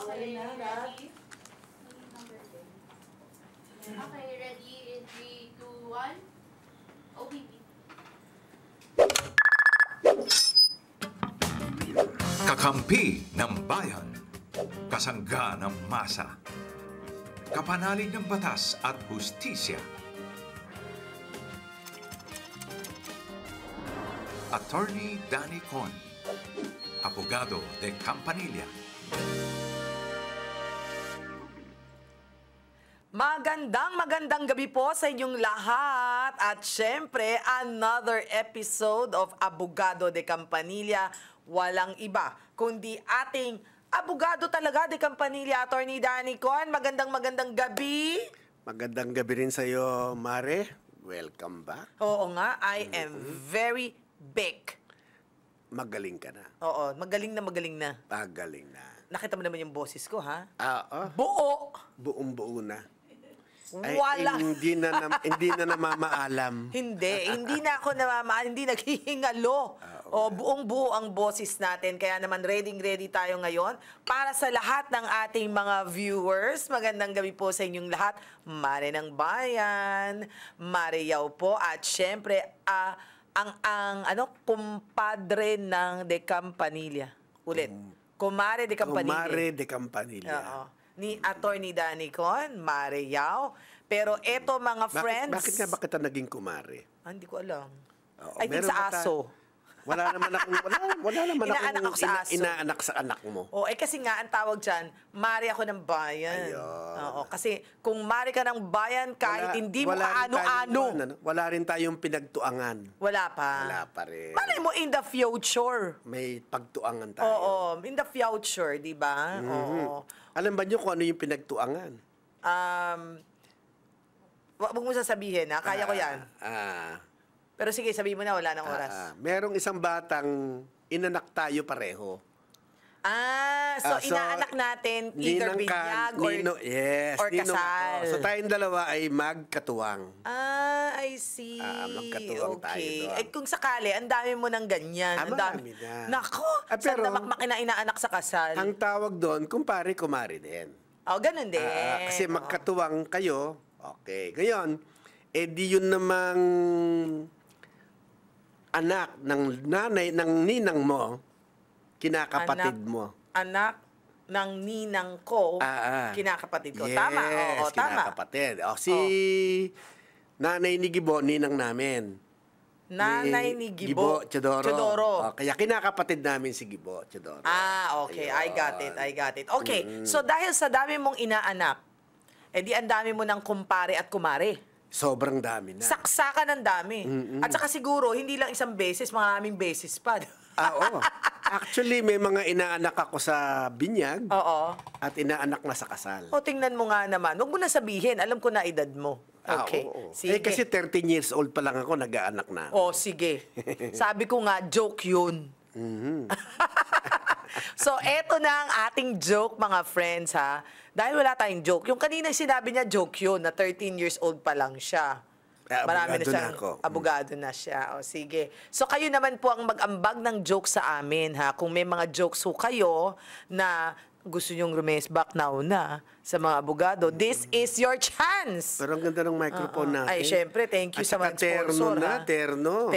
Okay na, ready? Number 10. Okay, ready? In 3, 2, 1. OPP. Kakampi ng bayan, kasangga ng masa, kapanalig ng batas at hustisya. Attorney Danny Con, Abogado de Campanilla. Magandang gabi po sa inyong lahat. At syempre, another episode of Abogado de Campanilla. Walang iba, kundi ating abogado talaga de Campanilla, Attorney Danny Con. Magandang gabi. Magandang gabi rin sa'yo, Mare. Welcome back. Oo nga, I am very big. Magaling ka na. Oo, magaling na. Magaling na. Nakita mo naman yung boses ko, ha? Oo. Buo! Buong-buo na. Wala. Hindi na namamaalam. Hindi na ako namamaalam, hindi naghihingalo. Buong-buo ang boses natin. Kaya naman ready tayo ngayon para sa lahat ng ating mga viewers. Magandang gabi po sa inyong lahat. Mare ng Bayan, Mare Yao po, at syempre, kumpadre ng De Campanilla. Ulit. Kumare de Campanilla. Kumare de Campanilla. Oo. Ni Attorney Danny Con, Mare Yao. Pero eto mga friends... Bakit nga ba kita naging kumare? Hindi ko alam. Oo, I think sa aso. Wala naman akong Inaanak ako sa aso. inaanak sa anak mo. Kasi nga, ang tawag dyan, Mare ako ng bayan. Ayun. Kasi kung Mare ka ng bayan, kahit hindi mo rin ano-ano. wala rin tayong pinagtuangan. Wala pa. Wala pa rin. Malay mo in the future. May pagtuangan tayo. Oo, in the future, di ba? Oo. Alam ba niyo kung ano yung pinagtuangan? Wag mo sasabihin, ha? Kaya ko yan. Pero sige, sabihin mo na, wala nang oras. Merong isang batang inanak tayo pareho. So inaanak natin either binyag or kasal. So tayong dalawa ay magkatuwang. I see. Magkatuwang tayo doon. Kung sakali, ang dami mo ng ganyan. Marami na. Nako, pero, saan namakmak inaanak sa kasal? Ang tawag doon, kumare din. Ganun din. Kasi magkatuwang kayo, okay. Ngayon, di yun namang anak ng nanay, ng ninang mo, kinakapatid mo. Anak ng ninang ko, kinakapatid ko. Yes, Tama. Oo, tama. Kinakapatid. Si nanay ni Gibo, ninang namin. Nanay ni Gibo Chodoro. Kaya kinakapatid namin si Gibo Chodoro. Okay. I got it. Okay, so dahil sa dami mong inaanak, di ang dami mo ng kumpare at kumare. Sobrang dami na. Saksakan ng dami. At saka siguro, hindi lang isang beses, maraming beses pa. Oo. Actually, may mga inaanak ako sa binyag. Oo. At inaanak na sa kasal. Tingnan mo nga naman. Huwag mo na sabihin. Alam ko na edad mo. Okay. Sige. Kasi 13 years old pa lang ako, nag-aanak na. Sige. Sabi ko nga, joke yun. So, eto na ang ating joke, mga friends, ha? Dahil wala tayong joke. Yung kanina sinabi niya, joke yun, na 13 years old pa lang siya. Marami na siyang abogado na siya. Sige. So, kayo naman po ang mag-ambag ng joke sa amin, ha? Kung may mga jokes ho kayo na gusto nyong rumesback now na sa mga abogado, this is your chance. Pero ang ganda ng microphone natin. Syempre, thank you sa mga sponsor. Terno.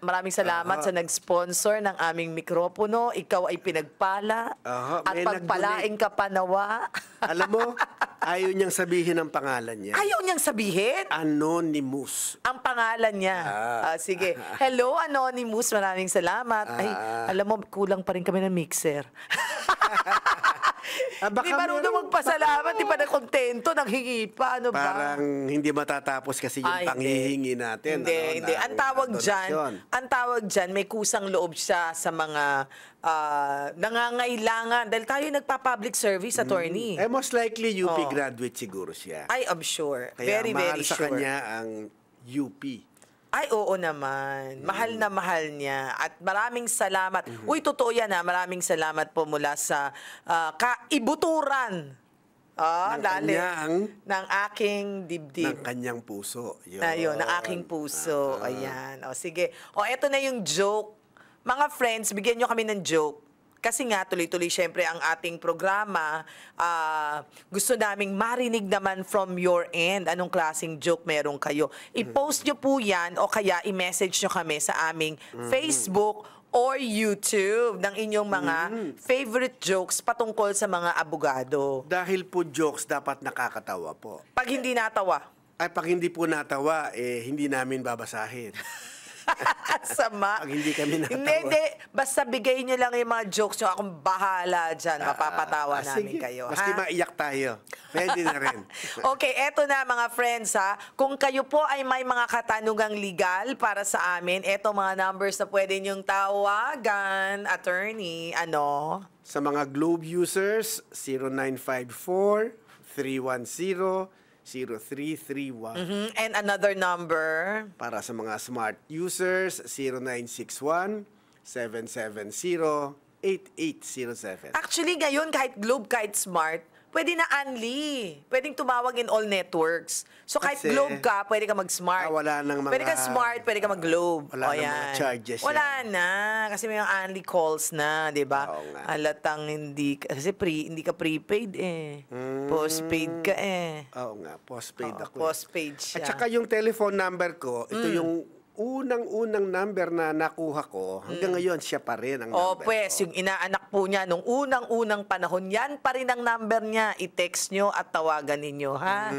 Maraming salamat sa nag-sponsor ng aming mikropono. Ikaw ay pinagpala at pagpalaing ka pa nawa. Alam mo, ayaw niyang sabihin ang pangalan niya. Ayaw niyang sabihin? Anonymous. Ang pangalan niya. Sige. Hello, Anonymous. Maraming salamat. Alam mo, kulang pa rin kami ng mixer. Di marunong magpasalamat, di pa na kontento, nanghingi pa, ano ba? Parang hindi matatapos kasi yung panghihingi natin. Hindi. Ang tawag dyan, may kusang loob siya sa mga nangangailangan. Dahil tayo nagpa-public service, attorney. Most likely UP graduate siguro siya. I'm sure. Kaya very mahal sa sure. kanya ang UP. Oo naman. Mahal na mahal niya. At maraming salamat. Totoo yan, ha. Maraming salamat po mula sa kaibuturan. Ng aking dibdib. Ng kanyang puso. Ayun, ng aking puso. Ayan. Sige. Eto na yung joke. Mga friends, bigyan nyo kami ng joke. Kasi nga, tuloy-tuloy syempre ang ating programa. Gusto naming marinig naman from your end. Anong klaseng joke meron kayo? I-post nyo po yan o kaya i-message nyo kami sa aming Facebook or YouTube ng inyong mga favorite jokes patungkol sa mga abogado. Dahil po jokes, dapat nakakatawa po. Pag hindi natawa, Ay, pag hindi po natawa, hindi namin babasahin. sama. Pag hindi kami natawa. Hindi. Basta bigay nyo lang yung mga jokes nyo. Akong bahala dyan. Mapapatawa namin sige. kayo. Maski ha? maiyak tayo. Pwede na rin. Okay, eto na mga friends ha. Kung kayo po ay may mga katanungang legal para sa amin, eto mga numbers na pwede nyong tawagan, attorney, ano? Sa mga Globe users, 0954-310-0331. And another number. Para sa mga smart users, 0961-770-8807. Actually, ngayon, kahit Globe, kahit Smart, pwede na unli. Pwedeng tumawag in all networks. So, kahit Kasi, Globe ka, pwede ka mag-Smart. wala nang mga- Pwede ka Smart, pwede ka mag-Globe. Wala O, nang mga yan. charges Wala na. Kasi may mga unli calls na, di ba? Oo nga. Halatang hindi, kasi hindi ka prepaid eh. Postpaid ka eh. Oo nga, postpaid Oo, ako. postpaid siya. At saka yung telephone number ko, ito yung unang-unang number na nakuha ko. Hanggang ngayon, siya pa rin ang O, number pues, ko. yung inaanak po niya nung unang-unang panahon, yan pa rin ang number niya. I-text nyo at tawagan ninyo, ha?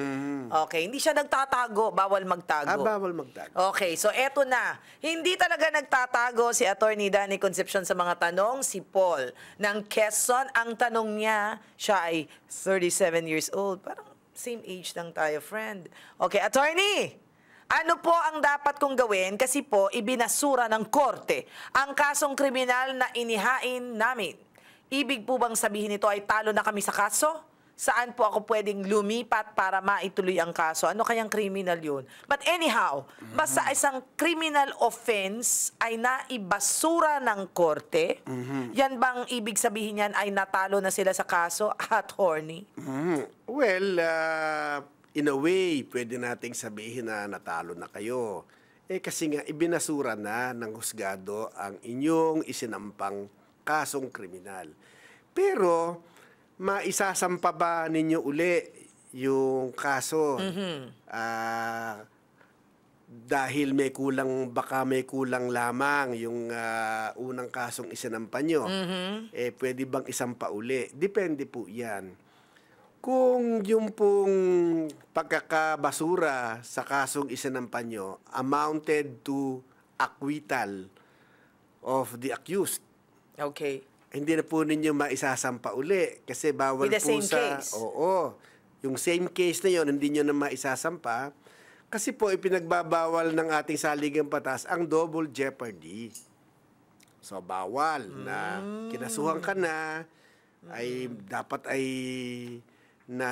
Okay, hindi siya nagtatago. Bawal magtago. Bawal magtago. Okay, so eto na. Hindi talaga nagtatago si Attorney Danny Concepcion sa mga tanong. Si Paul ng Quezon, ang tanong niya, siya ay 37 years old. Parang same age lang tayo, friend. Okay, Attorney! Ano po ang dapat kong gawin kasi po ibinasura ng korte ang kasong kriminal na inihain namin? Ibig po bang sabihin nito ay talo na kami sa kaso? Saan po ako pwedeng lumipat para maituloy ang kaso? Ano kayang criminal yun? But anyhow, basta isang criminal offense ay naibasura ng korte, yan bang ibig sabihin yan ay natalo na sila sa kaso? Attorney? Well, in a way, pwede nating sabihin na natalo na kayo. Kasi nga, ibinasura na ng husgado ang inyong isinampang kasong kriminal. Pero, maisasampa ba ninyo uli yung kaso? Dahil baka may kulang lamang yung unang kasong isinampa nyo, pwede bang isampa uli? Depende po yan. Kung yung pong pagkakabasura sa kasong isinampa nyo amounted to acquittal of the accused, Okay. hindi na po ninyo maisasampa uli kasi bawal With the po same case? Oo. Yung same case na yon hindi nyo na maisasampa kasi po ipinagbabawal ng ating saligang batas ang double jeopardy. So bawal na kinasuhan ka na ay dapat ay na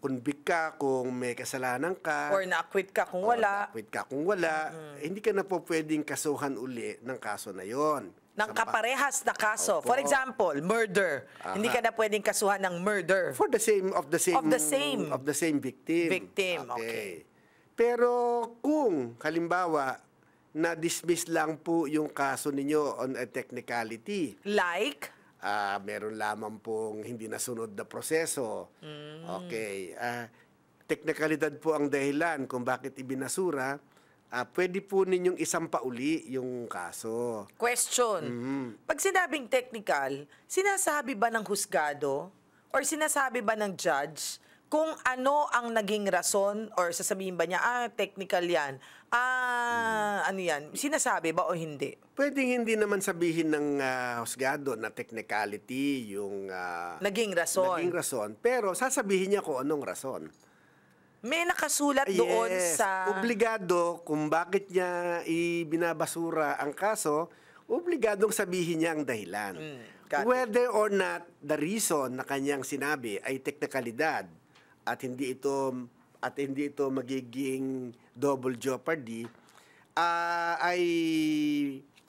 convict ka kung may kasalanan ka. Or na-acquit ka kung wala. Na-acquit ka kung wala. Hindi ka na po pwedeng kasuhan uli ng kaso na yon. Ng kaparehas na kaso. Opo. For example, murder. Hindi ka na pwedeng kasuhan ng murder. For the same Of the same victim. victim, okay. Pero kung halimbawa na-dismiss lang po yung kaso ninyo on a technicality, Like? meron lamang pong hindi nasunod na proseso. Okay. Teknikalidad po ang dahilan kung bakit ibinasura. Pwede po ninyong isampa uli yung kaso. Question. Pag sinabing technical, sinasabi ba ng husgado or sinasabi ba ng judge kung ano ang naging rason or sasabihin ba niya, technical yan. Ano yan? Sinasabi ba o hindi? Pwedeng hindi naman sabihin ng husgado na technicality yung Naging rason. naging rason. Pero sasabihin niya kung anong rason. May nakasulat doon sa... Obligado kung bakit niya ibinabasura ang kaso, obligadong sabihin niya ang dahilan. got it. Whether or not the reason na kanyang sinabi ay teknikalidad at hindi ito magiging double jeopardy, ay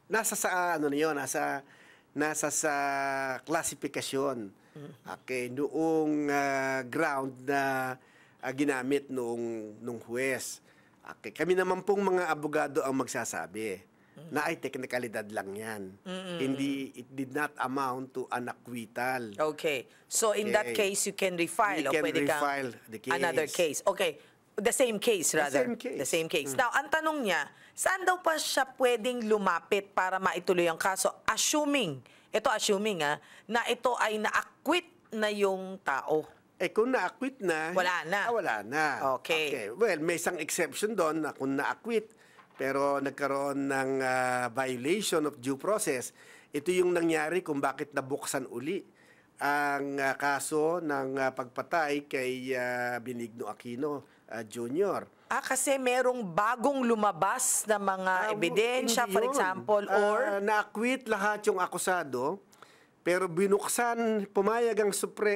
nasa sa nasa sa klasifikasyon. Okay, noong ground na ginamit nung huwes. Okay, kami naman pong mga abogado ang magsasabi. na ay teknikalidad lang yan. Hindi, it did not amount to an acquittal. Okay. So in that Okay. case, you can refile. You o can pwede kang refile the case. another case. Okay. The same case, rather. same case. The same case. Now, ang tanong niya, saan daw pa siya pwedeng lumapit para maituloy ang kaso? Assuming na ito ay na-acquit na yung tao. Kung na-acquit na, Wala na. Wala na. Okay. Well, may isang exception doon na kung na-acquit, pero nagkaroon ng violation of due process. Ito yung nangyari kung bakit nabuksan uli ang kaso ng pagpatay kay Benigno Aquino Jr. Kasi merong bagong lumabas na mga ebidensya, Hindi for yun. example, or... Na-acquit lahat yung akusado, pero binuksan, pumayag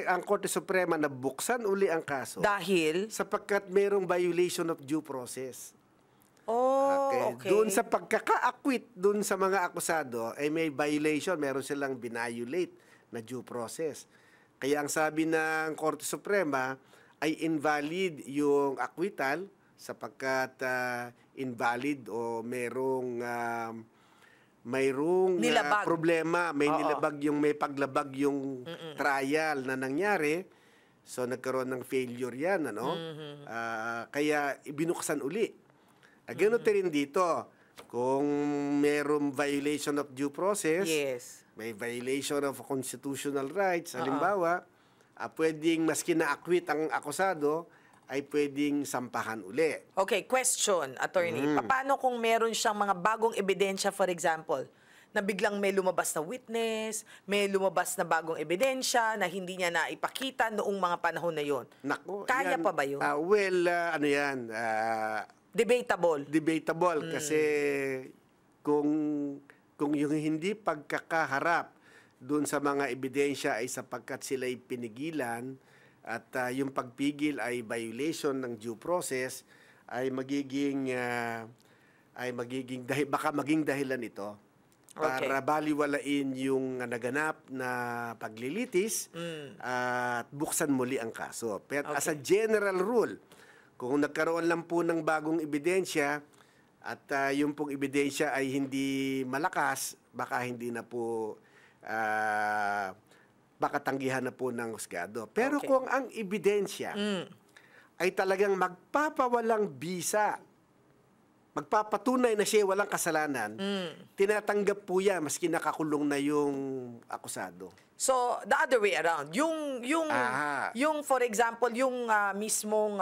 ang Korte Suprema na buksan uli ang kaso dahil... sapagkat merong violation of due process. Okay. Doon sa pagkaka-acquit doon sa mga akusado, ay may violation, meron silang binayolate na due process. Kaya ang sabi ng Korte Suprema ay invalid yung acquittal sapagkat invalid o mayroong Nilabag. problema, may Oo. nilabag may paglabag yung trial na nangyari. So nagkaroon ng failure 'yan, ano? Kaya binuksan uli. Ganun rin dito. Kung mayroong violation of due process, Yes. may violation of constitutional rights, halimbawa, pwedeng maski na-acquit ang akusado, ay pwedeng sampahan uli. Okay, question, attorney. Paano kung meron siyang mga bagong ebidensya, for example, na biglang may lumabas na witness, may lumabas na bagong ebidensya na hindi niya naipakita noong mga panahon na yon? Nako, Kaya yan, pa ba yun? Ano yan? Debatable. Debatable kasi kung yung hindi pagkakaharap doon sa mga ebidensya ay sapagkat sila'y pinigilan at yung pagpigil ay violation ng due process ay magiging baka maging dahilan ito para baliwalain yung naganap na paglilitis at buksan muli ang kaso. Pero as a general rule, kung nagkaroon lang po ng bagong ebidensya at yung pong ebidensya ay hindi malakas, baka hindi na po baka tanggihan na po ng husgado. Pero kung ang ebidensya ay talagang magpapawalang bisa, magpapatunay na siya walang kasalanan, tinatanggap po yan maski nakakulong na yung akusado. So, the other way around. Yung for example, yung mismong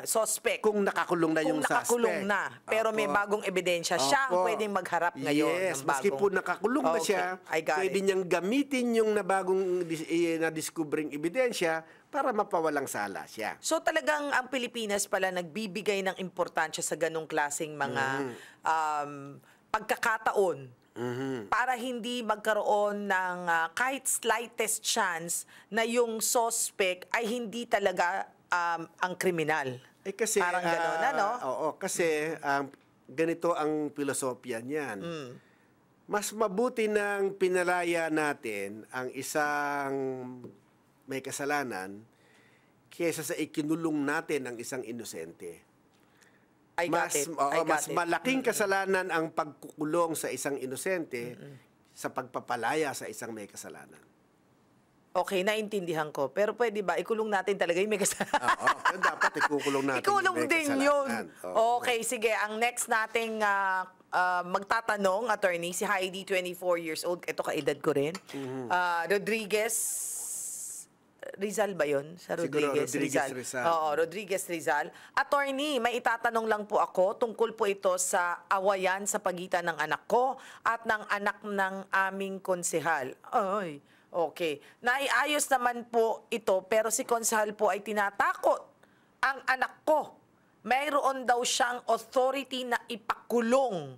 suspect. Kung nakakulong na yung Kung nakakulong suspect. na, pero may bagong ebidensya, siya ang pwedeng magharap ngayon Yes, ng maski bagong... po nakakulong na siya, I got pwede it. niyang gamitin yung na-discovering ebidensya para mapawalang sala siya. So talagang ang Pilipinas pala nagbibigay ng importansya sa ganong klaseng mga pagkakataon para hindi magkaroon ng kahit slightest chance na yung suspect ay hindi talaga ang kriminal. Kasi, Parang gano'n, ano? Oo, kasi ganito ang pilosopya niyan. Mas mabuti nang pinalaya natin ang isang may kasalanan kaysa sa ikinulong natin ang isang inosente. Mas malaking kasalanan ang pagkukulong sa isang inosente sa pagpapalaya sa isang may kasalanan. Okay, naintindihan ko. Pero pwede ba, ikulong natin talaga yung may kasalanan? Pero dapat ikulong natin Ikulong yung may din kasalanan. yun. Oo. Okay, sige. Ang next nating magtatanong, attorney, si Heidi, 24 years old. Ito, kaedad ko rin. Rodriguez Rizal ba yun? Sa Rodriguez, Siguro, Rodriguez Rizal. Oo, Rodriguez Rizal. Attorney, may itatanong lang po ako. Tungkol po ito sa awayan sa pagitan ng anak ko at ng anak ng aming konsehal. Ay, okay. Naiayos naman po ito, pero si konsehal po ay tinatakot ang anak ko. Mayroon daw siyang authority na ipakulong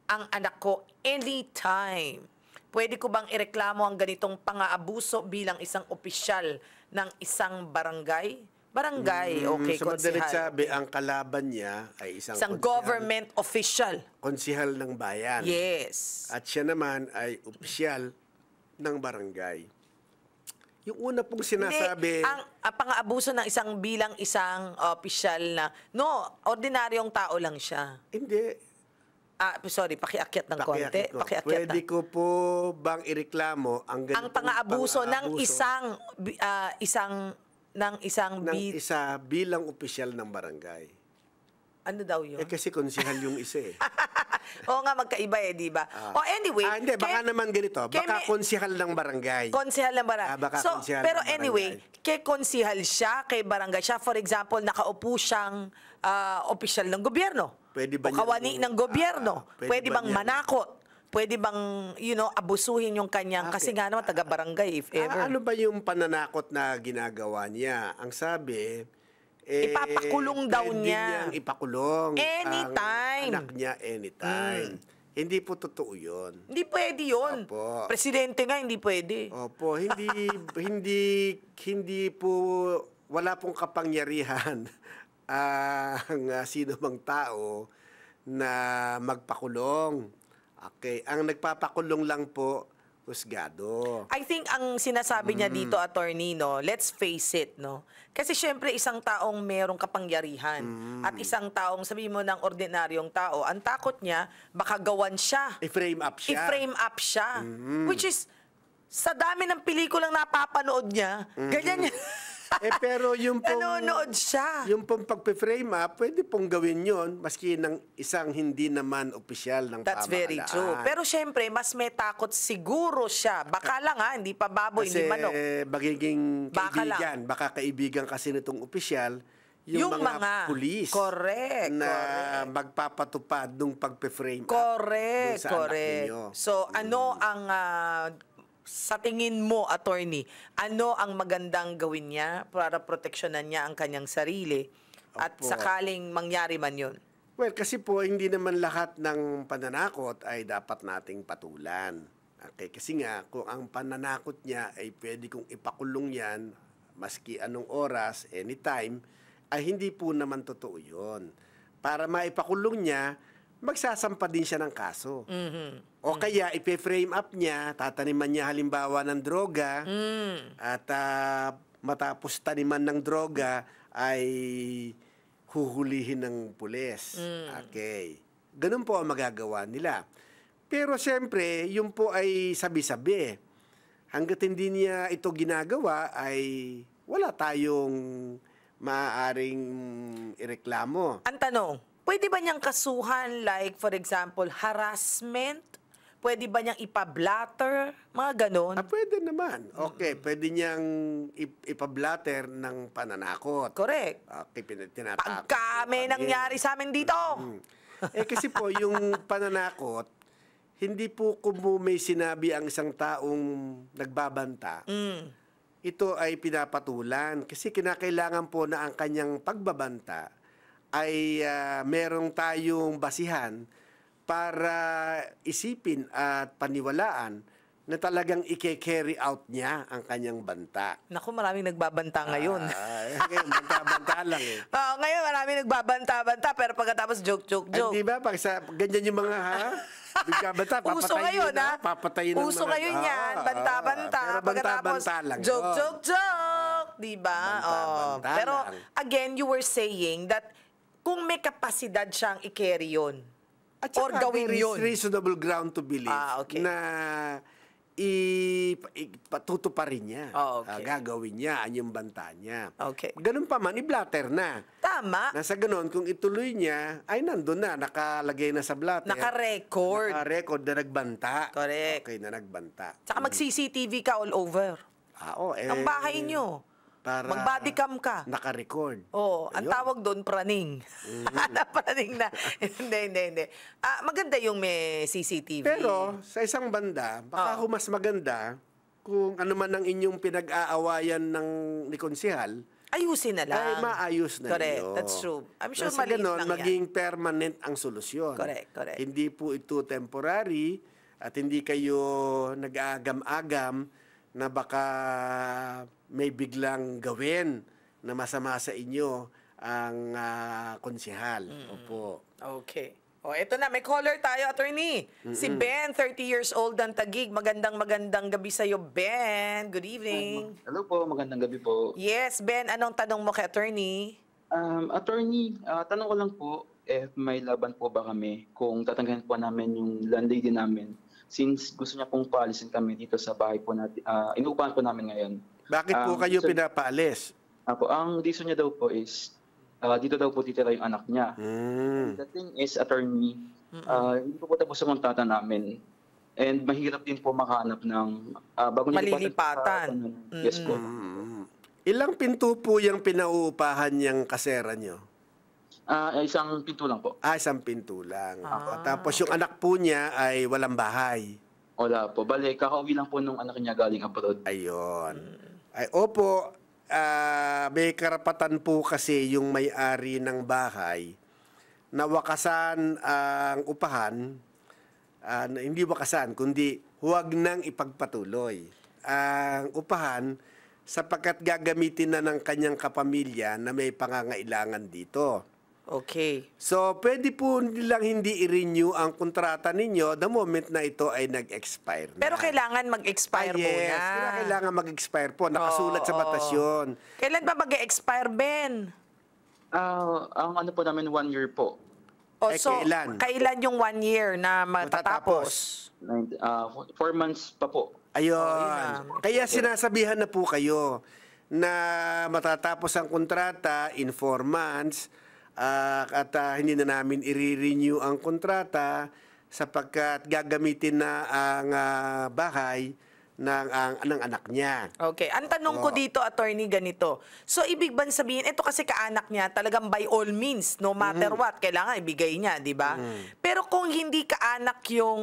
ang anak ko anytime. Pwede ko bang ireklamo ang ganitong pang-aabuso bilang isang opisyal ng isang barangay? Barangay, okay, Sa madalit konsehal. sabi, ang kalaban niya ay isang Isang government official. konsihal ng bayan. Yes. At siya naman ay opisyal ng barangay. Yung una pong sinasabi... Hindi, ang pang-aabuso ng isang bilang isang opisyal na, no, ordinaryong tao lang siya. Hindi. Sorry, pakiakyat ng konti. Pakiakyat ko. Pakiakyat Pwede na. ko po bang ireklamo ang Ang pang-aabuso ng isang ng isa bilang opisyal ng barangay? ano daw yun? Kasi konsihal yung isa eh. Oo nga, magkaiba di ba? Anyway. Hindi, baka naman ganito. Baka konsihal ng barangay. Konsihal ng barangay. Baka konsihal pero ng barangay. anyway, kay konsihal siya, kay barangay siya. For example, nakaupo siyang opisyal ng gobyerno. Pwede ba o kawani ng gobyerno. pwede Pwede ba bang niya- manakot? Pwede bang, abusuhin yung kanyang, kasi nga naman, taga-barangay, if ever. Ano ba yung pananakot na ginagawa niya? Ang sabi, Ipapakulong daw pwede niya. niyang ipakulong Anytime. ang anak niya anytime. Hindi po totoo yun. Hindi pwede yun. Opo. Presidente nga, hindi pwede. Opo, hindi po, wala pong kapangyarihan ang sino mang tao na magpakulong. Okay, ang nagpapakulong lang po, husgado. I think ang sinasabi niya dito, attorney, let's face it, Kasi syempre isang taong merong kapangyarihan at isang taong sabi mo ng ordinaryong tao, ang takot niya baka gawan siya. I-frame up siya. I-frame up siya. Which is sa dami ng pelikulang napapanood niya, ganyan niya. Pero yung pong, nanonood siya. yung pong pag-frame up, pwede pong gawin yon maski ng isang hindi naman opisyal ng That's very pamahalaan. true. Pero syempre, mas may takot siguro siya. Baka lang hindi pa baboy, Kasi hindi manok. magiging Baka kaibigan, baka kaibigan kasi nitong opisyal, yung mga pulis correct, na correct. magpapatupad nung pag-frame up Correct, dun sa anak correct. ninyo. So, ano ang, sa tingin mo, attorney, ano ang magandang gawin niya para proteksyonan niya ang kanyang sarili at Opo. sakaling mangyari man yun? Well, kasi po, hindi naman lahat ng pananakot ay dapat nating patulan. Okay? Kasi nga, kung ang pananakot niya ay pwede kong ipakulong yan, maski anong oras, anytime, ay hindi po naman totoo yun. Para maipakulong niya, magsasampa din siya ng kaso. O kaya, ipe-frame up niya, tataniman niya halimbawa ng droga, at matapos taniman ng droga, ay huhulihin ng pulis. Okay. Ganun po ang magagawa nila. Pero siyempre, yun po ay sabi-sabi. Hanggat hindi niya ito ginagawa, ay wala tayong maaaring ireklamo. Ang tanong, pwede ba niyang kasuhan like, for example, harassment? Pwede ba niyang ipablatter? Mga ganon? Pwede naman. Okay, pwede niyang ipablatter ng pananakot. Correct. Okay, tinatakot. Pagka may nangyari sa amin dito. Kasi po, yung pananakot, hindi po kung may sinabi ang isang taong nagbabanta, ito ay pinapatulan. Kasi kinakailangan po na ang kanyang pagbabanta ay merong tayong basihan para isipin at paniwalaan na talagang i-carry out niya ang kanyang banta. Naku, maraming nagbabanta ngayon. Ngayon, banta-banta lang eh. Oo, ngayon maraming nagbabanta-banta pero pagkatapos joke. Di ba? Pag ganyan yung mga bigkabanta, Uso ngayon, papatayin ng Uso ngayon yan, banta-banta. Pero banta-banta lang yun. Joke. Di ba? Banta-banta Pero lang. again, you were saying that kung may kapasidad siyang i-carry yun, At or saka gawin there is yun. reasonable ground to believe Okay. na patutuparin niya. Okay. Gagawin niya ang yung banta niya. Okay. Ganun pa man, i-blatter na. Tama. Nasa ganun, kung ituloy niya, ay nandun na, nakalagay na sa blatter. Naka-record. Naka-record na nagbanta. Correct. Okay, na nagbanta. Tsaka mag-CCTV ka all over. Ang bahay nyo. Para Mag-body cam ka. naka-record. Oo, ang Ayun. tawag doon, praning. Praning na. Hindi. Maganda yung may CCTV. Pero sa isang banda, baka mas maganda kung ano man ang inyong pinag-aawayan ni konsehal, ayusin na lang. ay maayos na Correct, ninyo. that's true. I'm sure Nasa maliit ganon, lang yan. maging permanent ang solusyon. Correct. Hindi po ito temporary at hindi kayo nag-aagam-agam na baka may biglang gawin na masama sa inyo ang konsehal. Opo. Okay. Eto na, may caller tayo, attorney. Si Ben, 30 years old ng Taguig. Magandang gabi sa'yo, Ben. Good evening. Hello po, magandang gabi po. Yes, Ben, anong tanong mo kay attorney? Attorney, tanong ko lang po, if may laban po ba kami kung tatanggalin po namin yung landlady namin since gusto niya pong paalisin kami dito sa bahay po natin, inuupahan po namin ngayon. Bakit po kayo So, pinapaalis? ang reason niya daw po is dito daw po titira yung anak niya. The thing is, attorney, hindi po tapos sa kontrata namin. And mahirap din po makahanap ng bago niya Malilipatan. Yes po. Ilang pinto po yung pinauupahan niyang kasera niyo? Isang pinto lang po. Isang pinto lang. Tapos yung anak po niya ay walang bahay. Wala po. Bale, kakauwi lang po nung anak niya galing abroad. Ayun. Ay, opo, may karapatan po kasi yung may-ari ng bahay na wakasan ang upahan, hindi wakasan, kundi huwag nang ipagpatuloy ang upahan sapagkat gagamitin na ng kanyang kapamilya na may pangangailangan dito. Okay. So, pwede po nilang hindi i-renew ang kontrata ninyo the moment na ito ay nag-expire na. Pero kailangan mag-expire yes, muna. kailangan mag-expire po. Nakasulat sa batas yun. Kailan ba mag-expire, Ben? Ang ano po namin 1 year po. So, kailan yung 1 year na matatapos? 4 months pa po. Ayun. Kaya sinasabihan na po kayo na matatapos ang kontrata in 4 months at hindi na namin i-renew ang kontrata sapagkat gagamitin na ang bahay ng anak niya. Okay. Ang tanong ko dito, attorney, ganito. So, ibig ba sabihin, ito kasi kaanak niya, talagang by all means, no matter what, kailangan ibigay niya, di ba? Pero kung hindi kaanak yung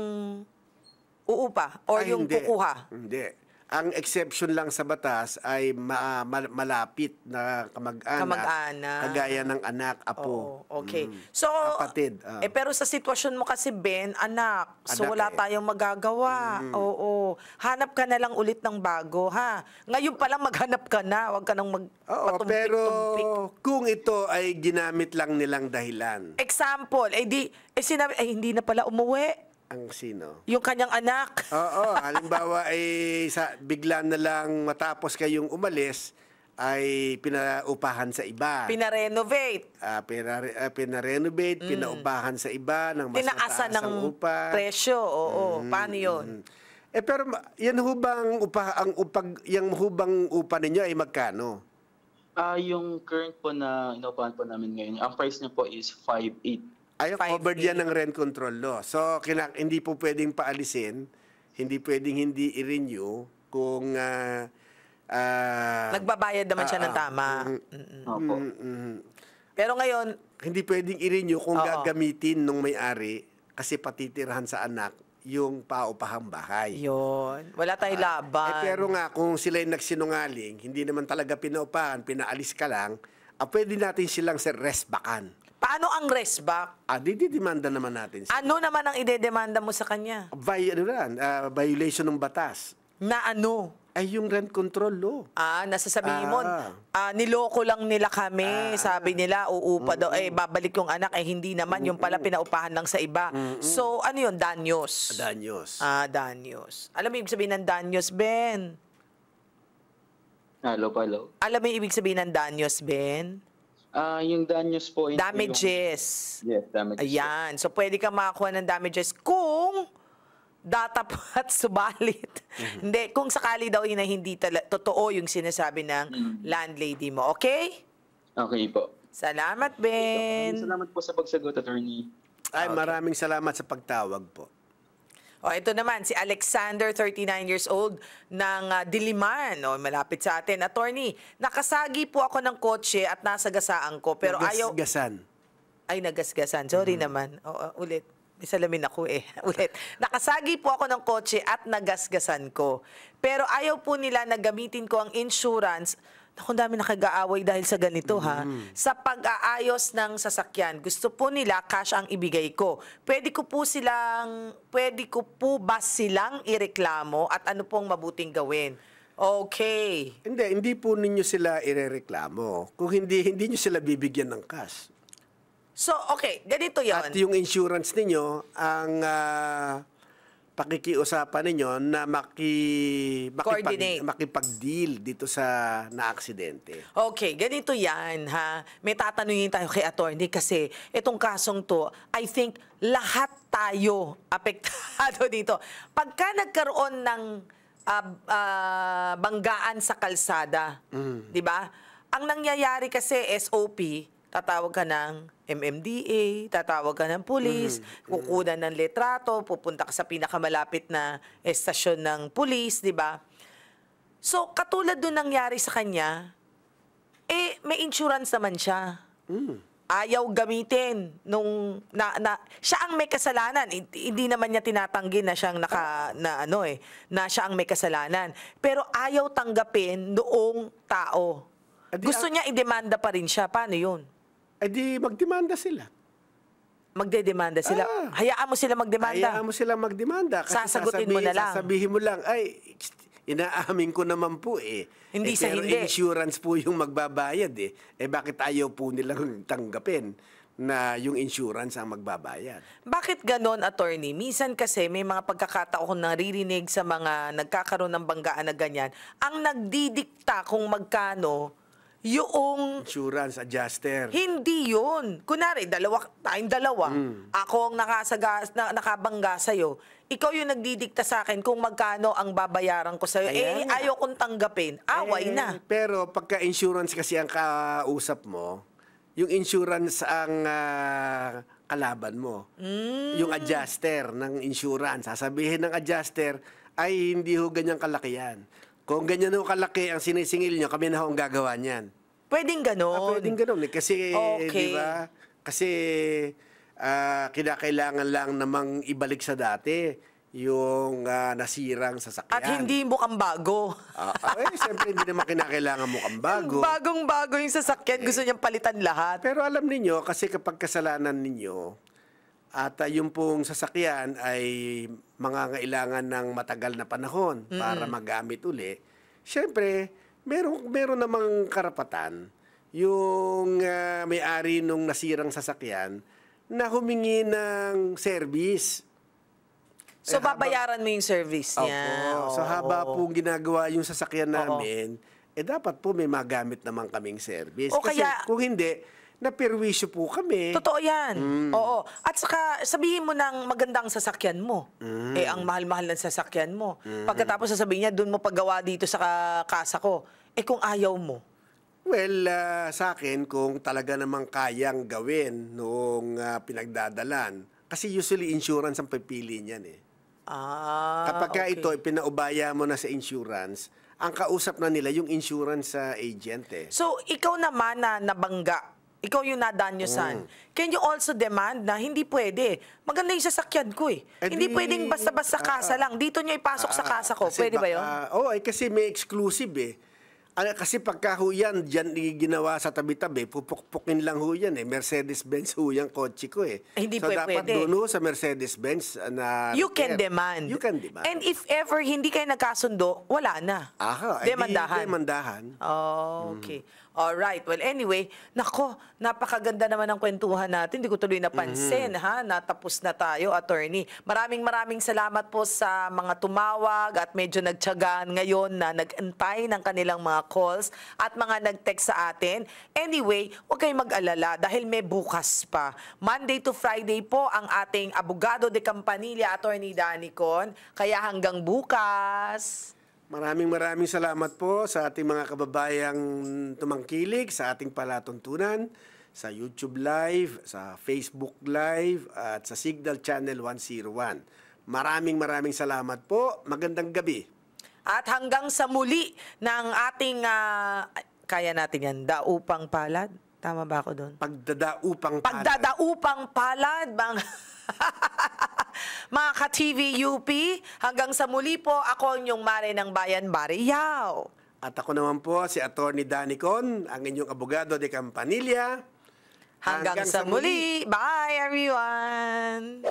uupa or yung hindi. kukuha? Hindi. Ang exception lang sa batas ay malapit na kamag-anak, kagaya ng anak, apo. Oo, okay. So, kapatid. pero sa sitwasyon mo kasi, Ben, anak. So, wala tayong magagawa. Oo. Hanap ka na lang ulit ng bago, ha? Ngayon pa lang maghanap ka na. Huwag ka nang Oo, pero kung ito ay ginamit lang nilang dahilan. Example, sinabi, hindi na pala umuwi. Ang sino? Yung kanyang anak. Oo, halimbawa ay bigla na lang matapos kayong umalis ay pinaupahan sa iba. Pinarenovate. Pinarenovate, pinaupahan sa iba ng mas Tinaasan mataas ang upa. presyo. Oo, paano yun? Pero yan hubang yung hubang upa ninyo ay magkano? Yung current po na inuupahan po namin ngayon, ang price niya po is 5.8. Ay, covered yan ng rent control law. So, hindi po pwedeng paalisin, hindi pwedeng hindi i-renew kung Nagbabayad naman siya ng tama. Opo. Pero ngayon, hindi pwedeng i-renew kung gagamitin nung may-ari kasi patitirahan sa anak yung paupahang bahay. yun. Wala tayong laban. Pero nga, kung sila'y nagsinungaling, hindi naman talaga pinaupahan, pinaalis ka lang, pwede natin silang resbakan. Paano ang resback? Didemanda naman natin sila. Ano naman ang idedemanda mo sa kanya? Violation ng batas. Na ano? Ay, yung rent control law. Nasasabihin mo, niloko lang nila kami. Sabi nila, uupa daw. Babalik yung anak. Hindi naman. Yung pala, pinaupahan lang sa iba. So, ano yun? Danyos. Danyos. Danyos. Alam mo yung ibig sabihin ng danyos, Ben? Hello. Alam mo yung ibig sabihin ng danyos, Ben? Yung danyos po. Damages. Yes, damages. Ayan. So, pwede kang makakuha ng damages kung datapat subalit. Hindi, kung sakali daw na hindi totoo yung sinasabi ng landlady mo. Okay? Okay po. Salamat, Ben. Salamat po sa pagsagot, attorney. Ay, maraming salamat sa pagtawag po. Ito naman, si Alexander, 39 years old, ng Diliman. Malapit sa atin. Attorney, nakasagi po ako ng kotse at nasagasaan ko. Pero Nagasgasan. nagasgasan. Sorry naman. Ulit. May salamin ako Ulit. Nakasagi po ako ng kotse at nagasgasan ko. Pero ayaw po nila na gamitin ko ang insurance. Naku, dami nakag-aaway dahil sa ganito, ha? Sa pag-aayos ng sasakyan, gusto po nila cash ang ibigay ko. Pwede ko po ba silang ireklamo at ano pong mabuting gawin? Okay. Hindi po ninyo sila irereklamo. Kung hindi nyo sila bibigyan ng cash. So, okay, ganito yon. At yung insurance ninyo, ang pakikiusapan ninyo na Coordinate. makipag-deal dito sa na-aksidente. Okay, ganito yan, ha? May tatanungin tayo kay attorney kasi itong kasong to, I think lahat tayo apektado dito. Pagka nagkaroon ng banggaan sa kalsada, di ba? Ang nangyayari kasi SOP, tatawag ka ng MMDA, tatawag ka ng pulis, kukunan ng litrato, pupunta ka sa pinakamalapit na estasyon ng pulis, di ba? So, katulad doon nangyari sa kanya, may insurance naman siya. Ayaw gamitin nung siya ang may kasalanan. Hindi naman niya tinatanggi na siyang na siya ang may kasalanan. Pero ayaw tanggapin noong tao. Gusto niya idemanda pa rin siya. Paano 'yun? Di magdemanda sila. Magdedemanda sila. Hayaan mo sila magdemanda. Hayaan mo sila magdemanda. Kasi Sasagutin mo na lang. Sasabihin mo lang, ay, inaamin ko naman po Hindi sa pero hindi. insurance po yung magbabayad bakit ayaw po nilang tanggapin na yung insurance ang magbabayad? Bakit ganon, attorney? Minsan kasi may mga pagkakataon na naririnig sa mga nagkakaroon ng banggaan na ganyan, ang nagdidikta kung magkano yung Insurance adjuster. hindi yun. Kunwari, tayong dalawa. Ako ang nakabangga sa'yo. Ikaw yung nagdidikta sa akin kung magkano ang babayaran ko sa'yo. Kaya nga. Ayaw kong tanggapin. Away na. Pero pagka insurance kasi ang kausap mo, yung insurance ang kalaban mo. Yung adjuster ng insurance. Sasabihin ng adjuster, ay hindi ho ganyang kalaki yan. Kung ganyan ho kalaki ang sinisingil nyo, kami na ho ang gagawa niyan. Pwedeng ganon. Pwedeng ganun Kasi, Okay. di ba? Kasi, kinakailangan lang namang ibalik sa dati yung nasirang sasakyan. At hindi mukhang bago. Siyempre, hindi naman kinakailangan mukhang bago. Bagong-bago yung sasakyan. Gusto niyang palitan lahat. Pero alam ninyo, kasi kapag kasalanan ninyo, at yung pong sasakyan ay mangangailangan ng matagal na panahon para magamit uli, siyempre, meron namang karapatan yung may-ari nung nasirang sasakyan na humingi ng service. So, babayaran mo yung service niya. Opo. So, haba po ginagawa yung sasakyan namin, dapat po may magamit naman kaming service. O Kasi kaya- kung hindi, naperwisyo po kami. Totoo yan. Oo. At saka, sabihin mo ng magandang sasakyan mo. Ang mahal-mahal ng sasakyan mo. Pagkatapos sasabihin niya, doon mo paggawa dito sa kasa ko. Kung ayaw mo. Well, sa akin, kung talaga namang kayang gawin noong pinagdadalan, kasi usually insurance ang pipili niyan Kapag Okay. ito, pinaubaya mo na sa insurance, ang kausap na nila yung insurance agent So, ikaw naman na nabangga, ikaw yung nadanyosan, can you also demand na hindi pwede? Maganda yung sasakyan ko Hindi pwedeng basta-basta kasa lang. Dito nyo ipasok sa kasa ko. Kasi Pwede ba yun? kasi may exclusive Kasi pagka ho yan, dyan ginawa sa tabi-tabi, pupukpukin lang ho yan Mercedes-Benz ho yung kotse ko Hindi so, pwede. dapat doon ho sa Mercedes-Benz na You can repair. demand. You can demand. And if ever hindi kayo nagkasundo, wala na. Demandahan. Demandahan. Okay. Alright. Well, anyway, nako, napakaganda naman ng kwentuhan natin. Hindi ko tuloy napansin, Natapos na tayo, attorney. Maraming salamat po sa mga tumawag at medyo nagtiyagaan ngayon na nag-antay ng kanilang mga calls at mga nag-text sa atin. Anyway, huwag kayong mag-alala dahil may bukas pa. Monday to Friday po ang ating abogado de Campanilla, Attorney Danny Con. Kaya hanggang bukas. Maraming salamat po sa ating mga kababayang tumangkilik sa ating palatuntunan, sa YouTube Live, sa Facebook Live, at sa Signal Channel 101. Maraming salamat po. Magandang gabi. At hanggang sa muli ng ating, kaya natin yan, daupang palad. Tama ba ako doon? Pagdadaupang palad. Pagdadaupang palad, mga ka-TV UP. Hanggang sa muli po, ako yung Mare ng Bayan, Mariyaw. At ako naman po si Attorney Danny Con, ang inyong abogado de Campanilla. Hanggang sa muli. Bye, everyone.